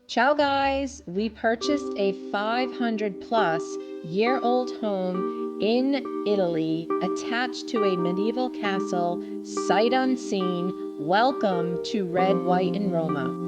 Ciao guys! We purchased a 500 plus year-old home in Italy attached to a medieval castle, sight unseen. Welcome to Red, White, and Roma.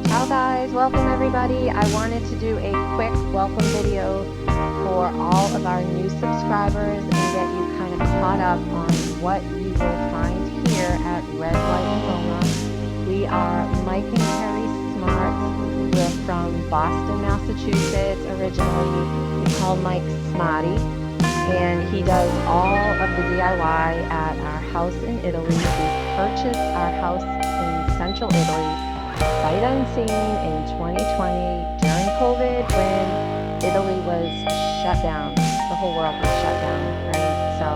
Ciao guys, welcome everybody. I wanted to do a quick welcome video for all of our new subscribers and get you kind of caught up on what you will find here at Red, White, and Roma. We are Mike and Carrie Smart. We're from Boston, Massachusetts originally. We call Mike Smarty, and he does all of the DIY at our house in Italy. We purchased our house in central Italy, sight unseen, in 2020 during COVID when Italy was shut down. The whole world was shut down, right? So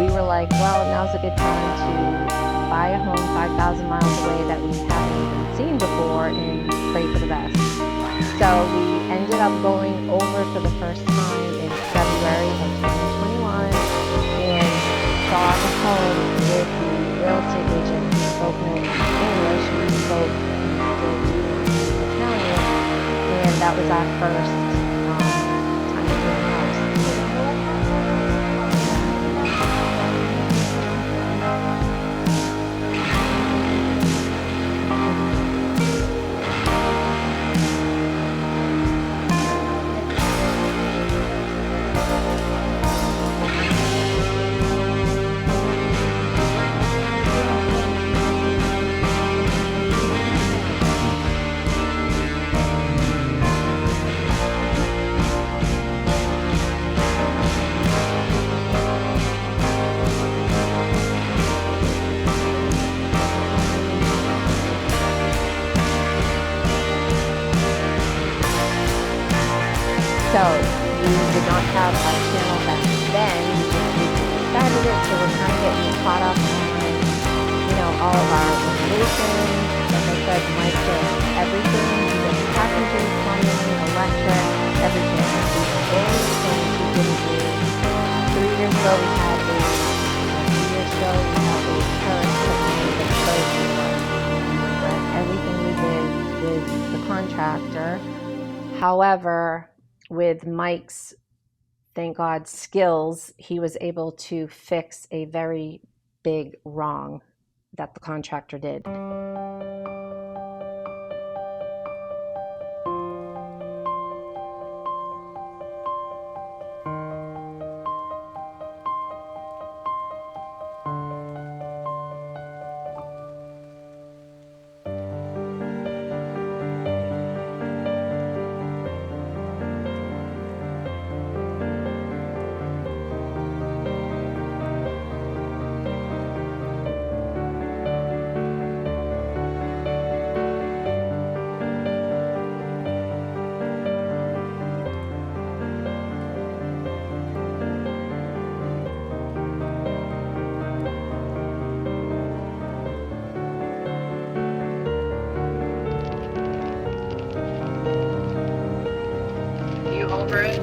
we were like, well, now's a good time to buy a home 5,000 miles away that we haven't even seen before and pray for the best. So we ended up going over for the first time in February of 2021 and saw the home with the real estate agent who spoke no English. We spoke Italian, and that was our first time in the house. So we did not have our channel back then. We just recently started it, so we're kind of getting caught up on, all of our renovations. Like I said, Mike does everything. He does carpentry, plumbing, electric, everything. The only thing he didn't do. 3 years ago we had a terrace put in the place. Everything we did with the contractor. However, with Mike's, thank God, skills, he was able to fix a very big wrong that the contractor did. Over it?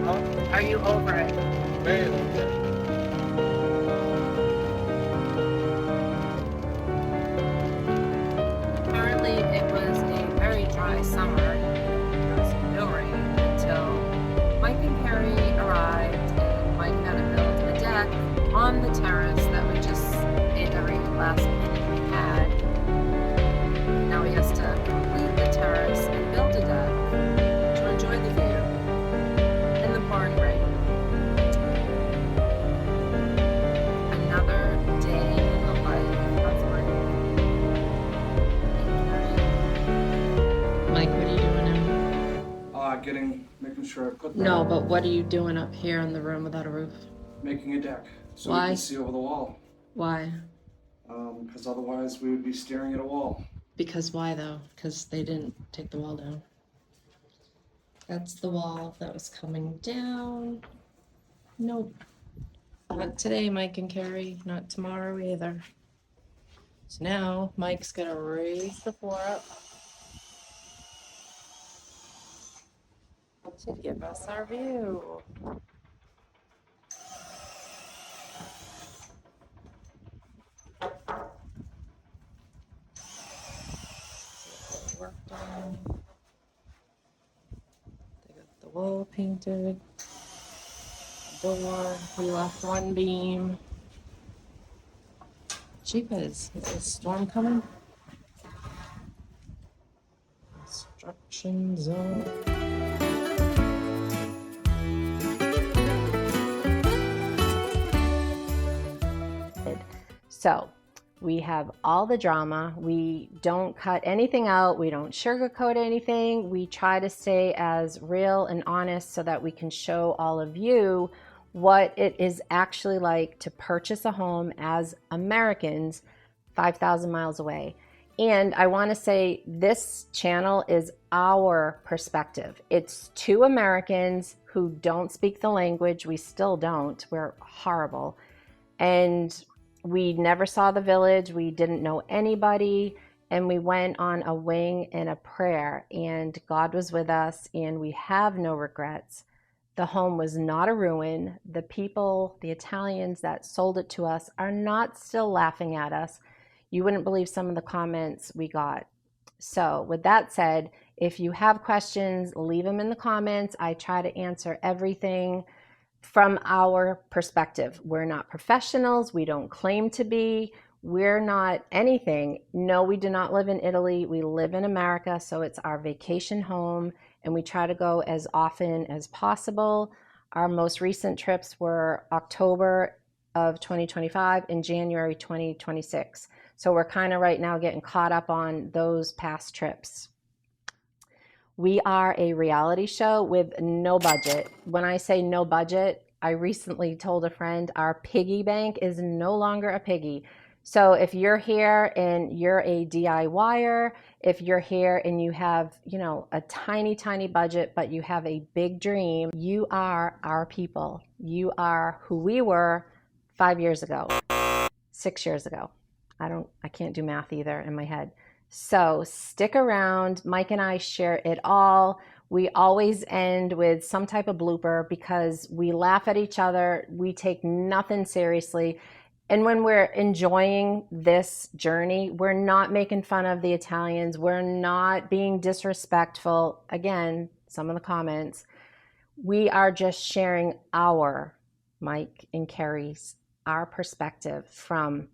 Oh, are you over it? Apparently it was a very dry summer. There was no rain until Mike and Carrie arrived, and Mike had to build a deck on the terrace that we just did every last minute we had. Now he has to complete the terrace and build a deck. Enjoy the view and the pouring rain. Another day in the life of Mike. making sure I put that. No, but what are you doing up here in the room without a roof? Making a deck so we Why? can see over the wall. Why? Because otherwise we would be staring at a wall. Because why though? Because they didn't take the wall down. That's the wall that was coming down. Nope. Not today, Mike and Carrie. Not tomorrow either. So now Mike's gonna raise the floor up to give us our view. Work done. They got the wall painted. Door. We left one beam. Jeepers, is a storm coming? Construction zone. So we have all the drama. We don't cut anything out. We don't sugarcoat anything. We try to stay as real and honest so that we can show all of you what it is actually like to purchase a home as Americans 5,000 miles away. And I want to say this channel is our perspective. It's two Americans who don't speak the language. We still don't. We're horrible. And we never saw the village. We didn't know anybody. And we went on a wing and a prayer. And God was with us. And we have no regrets. The home was not a ruin. The people, the Italians that sold it to us, are not still laughing at us. You wouldn't believe some of the comments we got. So with that said, if you have questions, leave them in the comments. I try to answer everything from our perspective. We're not professionals. We don't claim to be. We're not anything. No, we do not live in Italy. We live in America, so it's our vacation home, and we try to go as often as possible. Our most recent trips were October of 2025 and January 2026. So we're kind of right now getting caught up on those past trips. We are a reality show with no budget. When I say no budget, I recently told a friend our piggy bank is no longer a piggy. So if you're here and you're a DIYer, if you're here and you have, a tiny, tiny budget, but you have a big dream, you are our people. You are who we were 5 years ago, 6 years ago. I can't do math either in my head. So stick around. Mike and I share it all. We always end with some type of blooper because we laugh at each other. We take nothing seriously. And when we're enjoying this journey, we're not making fun of the Italians. We're not being disrespectful. Again, some of the comments. We are just sharing Mike and Carrie's, our perspective from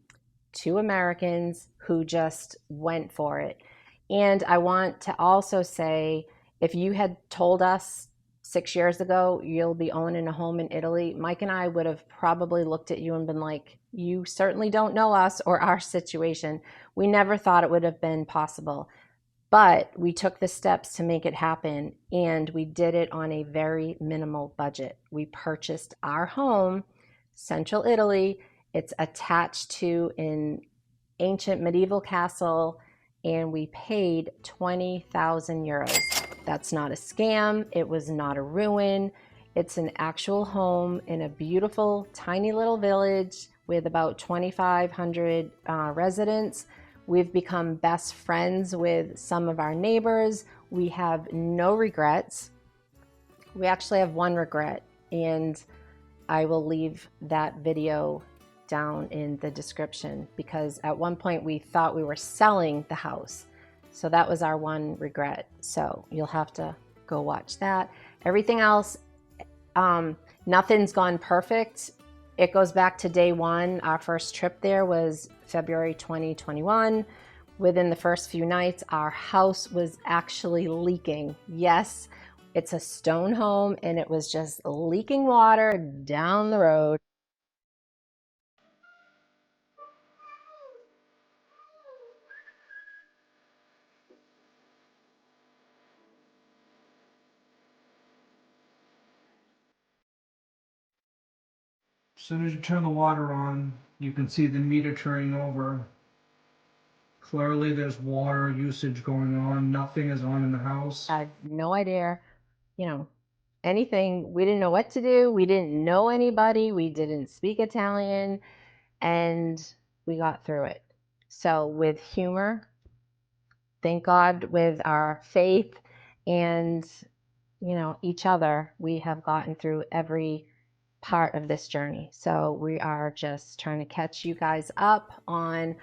two Americans who just went for it. And I want to also say, if you had told us 6 years ago you'll be owning a home in Italy, Mike and I would have probably looked at you and been like, you certainly don't know us or our situation. We never thought it would have been possible. But we took the steps to make it happen, and we did it on a very minimal budget. We purchased our home, Central Italy. It's attached to an ancient medieval castle, and we paid 20,000 euros. That's not a scam. It was not a ruin. It's an actual home in a beautiful, tiny little village with about 2,500 residents. We've become best friends with some of our neighbors. We have no regrets. We actually have one regret, and I will leave that video down in the description, because at one point we thought we were selling the house. So that was our one regret. So you'll have to go watch that. Everything else, nothing's gone perfect. It goes back to day one. Our first trip there was February 2021. Within the first few nights, our house was actually leaking. Yes, it's a stone home, and it was just leaking water down the road. soon as you turn the water on, you can see the meter turning over. Clearly there's water usage going on. Nothing is on in the house. I have no idea, anything. We didn't know what to do. We didn't know anybody. We didn't speak Italian, and we got through it. So with humor, thank God, with our faith and, each other, we have gotten through every part of this journey. So we are just trying to catch you guys up on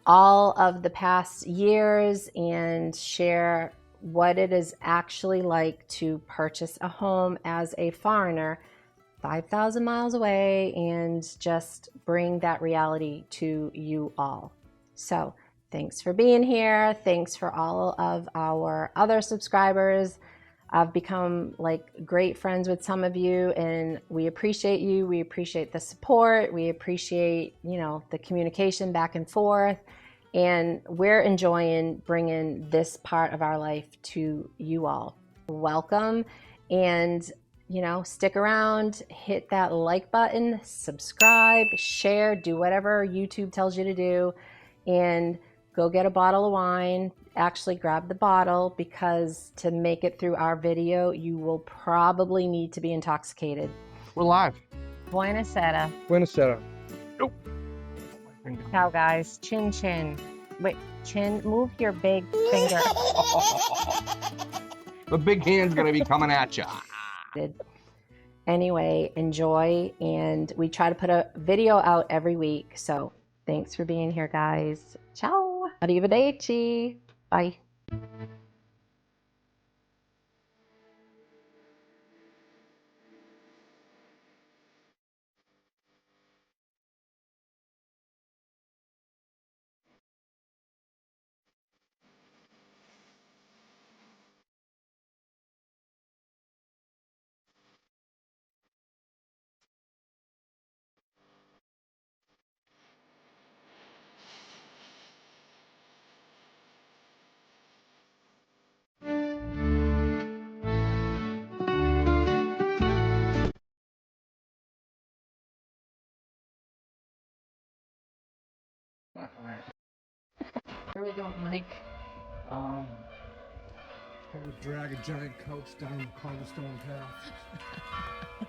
all of the past years and share what it is actually like to purchase a home as a foreigner 5,000 miles away and just bring that reality to you all. So thanks for being here. Thanks for all of our other subscribers. I've become like great friends with some of you, and we appreciate you. We appreciate the support. We appreciate, the communication back and forth. And we're enjoying bringing this part of our life to you all. Welcome. And, stick around, hit that like button, subscribe, share, do whatever YouTube tells you to do, and go get a bottle of wine. Actually grab the bottle, because to make it through our video, you will probably need to be intoxicated. We're live. Buonasera. Buonasera. Nope. Ciao, guys. Chin chin. Wait, chin, move your big finger. The big hand's gonna be coming at you. Anyway, enjoy, and we try to put a video out every week. So thanks for being here, guys. Ciao. Arrivederci. Bye. Where are we going, Mike? I was drag a giant couch down the cobblestone path.